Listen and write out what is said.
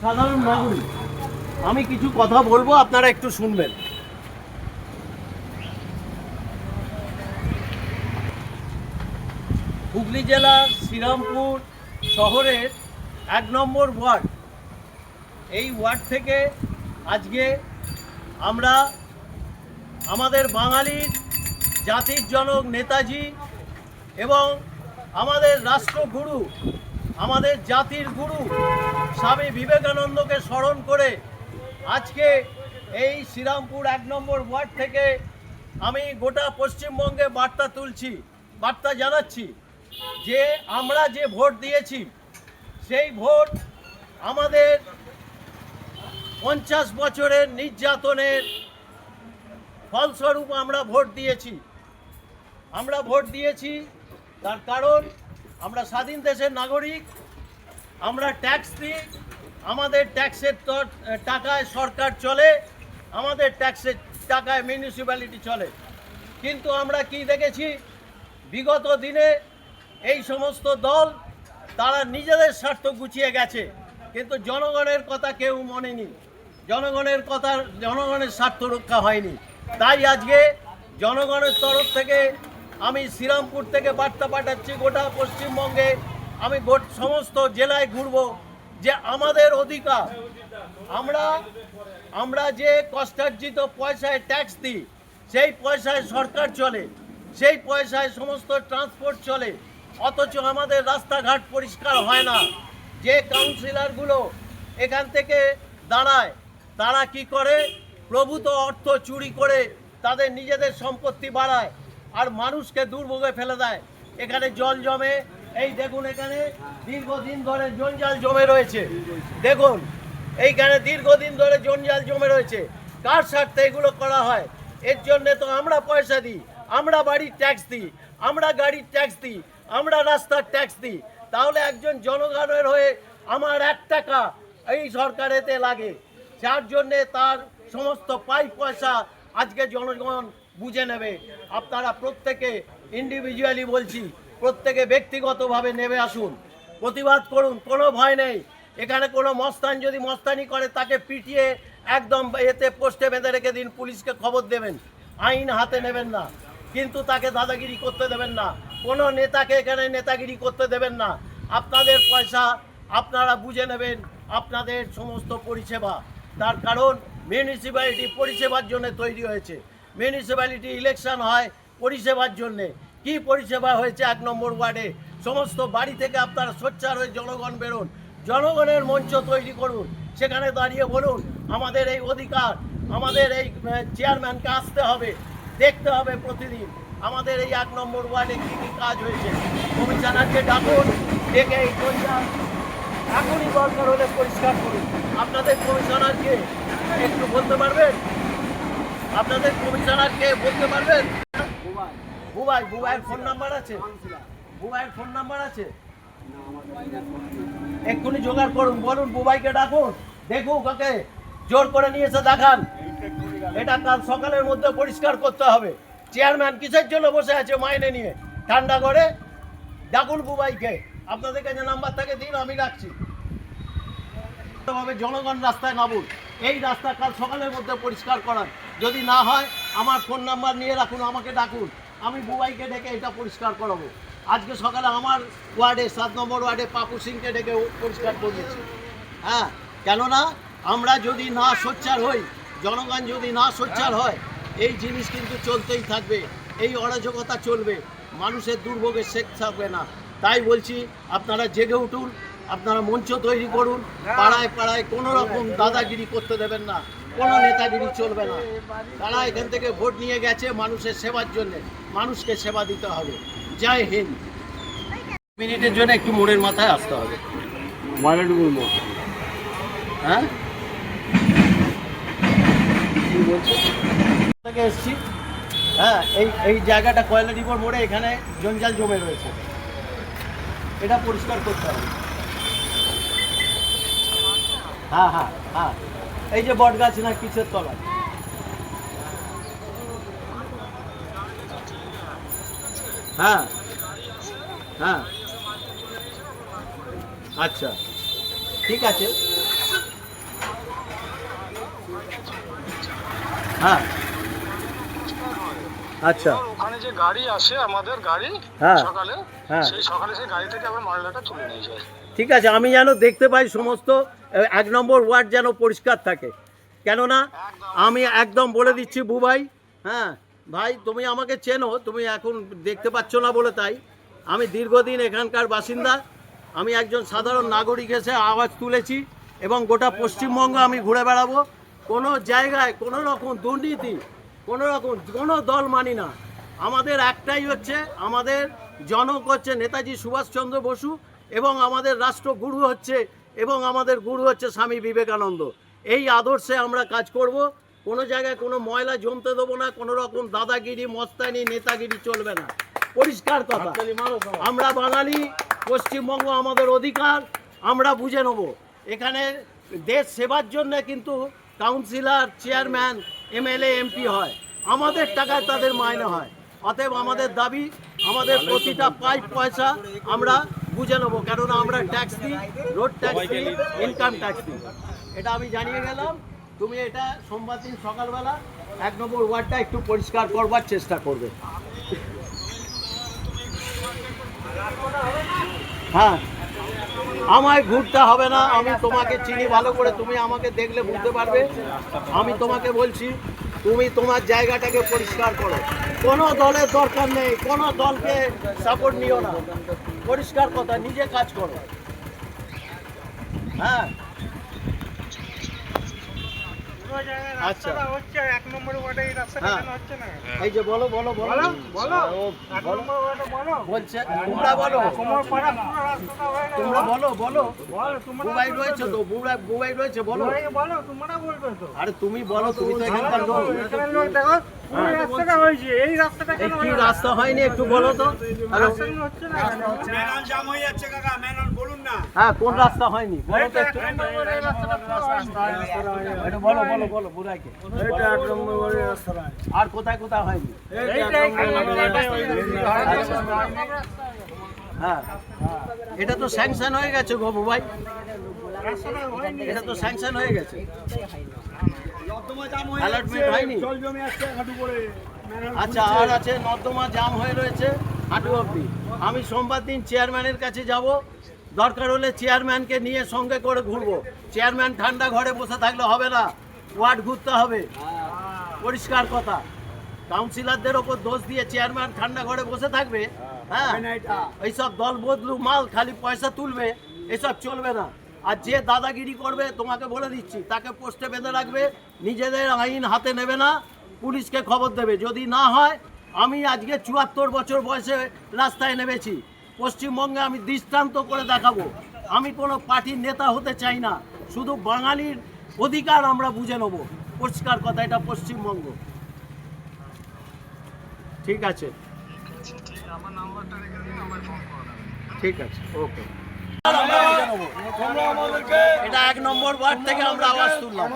সাধারণ নাগরিক, আমি কিছু কথা বলবো, আপনারা একটু শুনবেন। হুগলি জেলার শ্রীরামপুর শহরের 1 নম্বর ওয়ার্ড, এই ওয়ার্ড থেকে আজকে আমরা আমাদের বাঙালির জাতির জনক নেতাজি এবং আমাদের রাষ্ট্রগুরু, আমাদের জাতির গুরু স্বামী বিবেকানন্দকে স্মরণ করে আজকে এই শ্রীরামপুর 1 নম্বর ওয়ার্ড থেকে আমি গোটা পশ্চিমবঙ্গে বার্তা জানাচ্ছি যে আমরা যে ভোট দিয়েছি সেই ভোট আমাদের 50 বছরের নির্যাতনের ফলস্বরূপ আমরা ভোট দিয়েছি। তার কারণ আমরা স্বাধীন দেশের নাগরিক, আমরা ট্যাক্স দিই, আমাদের ট্যাক্সের টাকায় সরকার চলে, আমাদের ট্যাক্সের টাকায় মিউনিসিপ্যালিটি চলে। কিন্তু আমরা কি দেখেছি, বিগত দিনে এই সমস্ত দল তারা নিজেদের স্বার্থ গুছিয়ে গেছে, কিন্তু জনগণের কথা কেউ মনেনি, জনগণের স্বার্থ রক্ষা হয়নি। তাই আজকে জনগণের তরফ থেকে আমি শ্রীরামপুর থেকে বার্তা পাঠাচ্ছি গোটা পশ্চিমবঙ্গে, আমি সমস্ত জেলায় ঘুরব যে আমাদের অধিকার, আমরা যে কষ্টার্জিত পয়সায় ট্যাক্স দিই, সেই পয়সায় সরকার চলে, সেই পয়সায় সমস্ত ট্রান্সপোর্ট চলে, অথচ আমাদের রাস্তাঘাট পরিষ্কার হয় না। যে কাউন্সিলরগুলো এখান থেকে দাঁড়ায় তারা কি করে, প্রভূত অর্থ চুরি করে তাদের নিজেদের সম্পত্তি বাড়ায় আর মানুষকে দুর্ভোগে ফেলে দেয়। এখানে জল জমে, এই দেখুন এখানে দীর্ঘদিন ধরে জঞ্জাল জমে রয়েছে, দেখুন এইখানে দীর্ঘদিন ধরে জঞ্জাল জমে রয়েছে। কার স্বার্থে এগুলো করা হয়? এর জন্যে তো আমরা পয়সা দিই, আমরা বাড়ির ট্যাক্স দিই, আমরা গাড়ির ট্যাক্স দিই, আমরা রাস্তার ট্যাক্স দিই। তাহলে একজন জনগণের হয়ে আমার 1 টাকা এই সরকারেতে লাগে, যার জন্যে তার সমস্ত পয়সা আজকে জনগণ বুঝে নেবে। আপনারা প্রত্যেকে ইন্ডিভিজুয়ালি বলছি, প্রত্যেকে ব্যক্তিগতভাবে নেমে আসুন, প্রতিবাদ করুন, কোনো ভয় নেই। এখানে কোনো মস্তান যদি মস্তানি করে তাকে পিটিয়ে একদম এতে পোস্টে বেঁধে রেখে দিন, পুলিশকে খবর দেবেন, আইন হাতে নেবেন না, কিন্তু তাকে দাদাগিরি করতে দেবেন না, কোনো নেতাকে এখানে নেতাগিরি করতে দেবেন না। আপনাদের পয়সা আপনারা বুঝে নেবেন, আপনাদের সমস্ত পরিষেবা। তার কারণ মিউনিসিপ্যালিটি পরিষেবার জন্য তৈরি হয়েছে, মিউনিসিপ্যালিটি ইলেকশন হয় পরিষেবার জন্যে। কি পরিষেবা হয়েছে 1 নম্বর ওয়ার্ডে? সমস্ত বাড়ি থেকে আপনারা সোচ্চার হয়ে জনগণ বেরোন, জনগণের মঞ্চ তৈরি করুন, সেখানে দাঁড়িয়ে বলুন আমাদের এই অধিকার, আমাদের এই চেয়ারম্যানকে আসতে হবে, দেখতে হবে প্রতিদিন আমাদের এই 1 নম্বর ওয়ার্ডে কী কী কাজ হয়েছে। কমিশনারকে ডাকুন, ডেকে এই জঞ্জাল এখনই দরকার হলে পরিষ্কার করুন। আপনাদের কমিশনারকে একটু বলতে পারবেন? আপনাদের কমিশনারকে বলতে পারবেন? বুবাইয়ের ফোন নাম্বার আছে? বুবাইয়ের ফোন নাম্বার আছে? এক্ষুনি জোগাড় করুন, বলুন বুবাইকে ডাকুন, দেখুক, ওকে জোর করে নিয়ে এসে দেখান। এটা কাল সকালের মধ্যে পরিষ্কার করতে হবে। চেয়ারম্যান কিসের জন্য বসে আছে মাইনে নিয়ে ঠান্ডা করে? ডাকুন বুবাইকে, আপনাদের কাছে নাম্বার থাকে দিন, আমি রাখছি। জনগণ রাস্তায় নামুন, এই রাস্তা কাল সকালের মধ্যে পরিষ্কার করান। যদি না হয় আমার ফোন নাম্বার নিয়ে রাখুন, আমাকে ডাকুন, আমি বুবাইকে ডেকে এটা পরিষ্কার করাবো। আজকে সকালে আমার ওয়ার্ডে 7 নম্বর ওয়ার্ডে পাপু সিংকে ডেকে পরিষ্কার করিয়েছি। হ্যাঁ, কেননা আমরা যদি না সোচ্চার হই, জনগণ যদি না সোচ্চার হয়, এই জিনিস কিন্তু চলতেই থাকবে, এই অরাজকতা চলবে, মানুষের দুর্ভোগের শেষ থাকবে না। তাই বলছি আপনারা জেগে উঠুন, আপনারা মঞ্চ তৈরি করুন, পাড়ায় পাড়ায় কোনো রকম দাদাগিরি করতে দেবেন না, কোনো নেতাগিরি চলবে না। তারা এখান থেকে ভোট নিয়ে গেছে মানুষের সেবার জন্য, মানুষকে সেবা দিতে হবে। জয় হিন্দ। মিনিটের জন্য একটু মোড়ের মাথায় আসতে হবে। হ্যাঁ, থেকে এসছি। হ্যাঁ, এই জায়গাটা কয়লাডিপোর মোড়ে, এখানে জঞ্জাল জমে রয়েছে, এটা পরিষ্কার করতে হবে। হ্যাঁ হ্যাঁ হ্যাঁ, এই যে বট গাছ না কিসের তলায়। হ্যাঁ হ্যাঁ, আচ্ছা ঠিক আছে। হ্যাঁ আচ্ছা এবার ওখানে যে গাড়ি আসে আমাদের গাড়ি হ্যাঁ সকালে, হ্যাঁ সেই সকালে সেই গাড়ি থেকে আবার ময়লাটা তুলে নিয়ে যায়। ঠিক আছে, আমি যেন দেখতে পাই সমস্ত 1 নম্বর ওয়ার্ড যেন পরিষ্কার থাকে, কেননা আমি একদম বলে দিচ্ছি বুবাই, হ্যাঁ ভাই তুমি আমাকে চেনো, তুমি এখন দেখতে পাচ্ছ না বলে তাই, আমি দীর্ঘদিন এখানকার বাসিন্দা, আমি একজন সাধারণ নাগরিক এসে আওয়াজ তুলেছি এবং গোটা পশ্চিমবঙ্গ আমি ঘুরে বেড়াবো। কোনো জায়গায় কোনো রকম দুর্নীতি, কোনো দল মানি না। আমাদের একটাই হচ্ছে, আমাদের জনক হচ্ছে নেতাজি সুভাষচন্দ্র বসু এবং আমাদের রাষ্ট্রগুরু হচ্ছে আমাদের গুরু হচ্ছে স্বামী বিবেকানন্দ। এই আদর্শে আমরা কাজ করব। কোনো জায়গায় কোনো ময়লা জমতে দেবো না, কোনো রকম দাদাগিরি মস্তানি নেতাগিরি চলবে না, পরিষ্কার কথা। আমরা বাঙালি, পশ্চিমবঙ্গ আমাদের অধিকার, আমরা বুঝে নেব। এখানে দেশ সেবার জন্য কিন্তু কাউন্সিলর, চেয়ারম্যান, এমএলএ, এমপি হয়, আমাদের টাকায় তাদের মাইনে হয়। অতএব আমাদের দাবি, আমাদের প্রতিটা পয়সা আমরা বুঝে নেবো, কেননা আমরা ট্যাক্স দিই, রোড ট্যাক্স দিই, ইনকাম ট্যাক্স দিই। এটা আমি জানিয়ে গেলাম। তুমি এটা সোমবার দিন সকালবেলা 1 নম্বর ওয়ার্ডটা একটু পরিষ্কার করবার চেষ্টা করবে। হ্যাঁ, আমায় ঘুরতে হবে না, আমি তোমাকে চিনি ভালো করে, তুমি আমাকে দেখলে বুঝতে পারবে। আমি তোমাকে বলছি, তুমি তোমার জায়গাটাকে পরিষ্কার করো, কোনো দলের দরকার নেই, কোনো দলকে সাপোর্ট নিও না, পরিষ্কার কথা, নিজে কাজ করো। হ্যাঁ আচ্ছা এই যে বলো বলো বলো বলছে, তোমরা বলো, তোমরা বলো বলো, বুবাই রয়েছে তো, বুবাই রয়েছে, বলো। আরে তুমি বলো, তুমি তো এখানকার লোক। কি রাস্তা হয়নি একটু বলো তো। হ্যাঁ, কোন রাস্তা হয়নি বলো তো একটু। বলো বলো বলো বুড়াইকে, আর কোথায় কোথায় হয়নি? হ্যাঁ, এটা তো স্যাংশন হয়ে গেছে গো বুবাই, এটা তো স্যাংশন হয়ে গেছে, অ্যালার্টমেন্ট হয়নি। আচ্ছা, আর আছে নর্দমা জাম হয়ে রয়েছে হাঁটু অবধি। আমি সোমবার দিন চেয়ারম্যানের কাছে যাব, দরকার হলে চেয়ারম্যানকে নিয়ে সঙ্গে করে ঘুরবো। চেয়ারম্যান ঠান্ডা ঘরে বসে থাকলে হবে না, ওয়ার্ড ঘুরতে হবে, পরিষ্কার কথা। কাউন্সিলরদের ওপর দোষ দিয়ে চেয়ারম্যান ঠান্ডা ঘরে বসে থাকবে? হ্যাঁ, এইসব দল বদলু মাল খালি পয়সা তুলবে, এসব চলবে না। আর যে দাদাগিরি করবে, তোমাকে বলে দিচ্ছি, তাকে পোস্টে বেঁধে রাখবে, নিজেদের আইন হাতে নেবে না, পুলিশকে খবর দেবে। যদি না হয়, আমি আজকে 74 বছর বয়সে রাস্তায় নেমেছি, পশ্চিমবঙ্গে আমি দৃষ্টান্ত করে দেখাবো। আমি কোনো পার্টির নেতা হতে চাই না, শুধু বাঙালির অধিকার আমরা বুঝে নেব, পরিষ্কার কথা। এটা পশ্চিমবঙ্গ। ঠিক আছে, ঠিক আছে, ওকে। এটা 1 নম্বর ওয়ার্ড থেকে আমরা আওয়াজ তুললাম।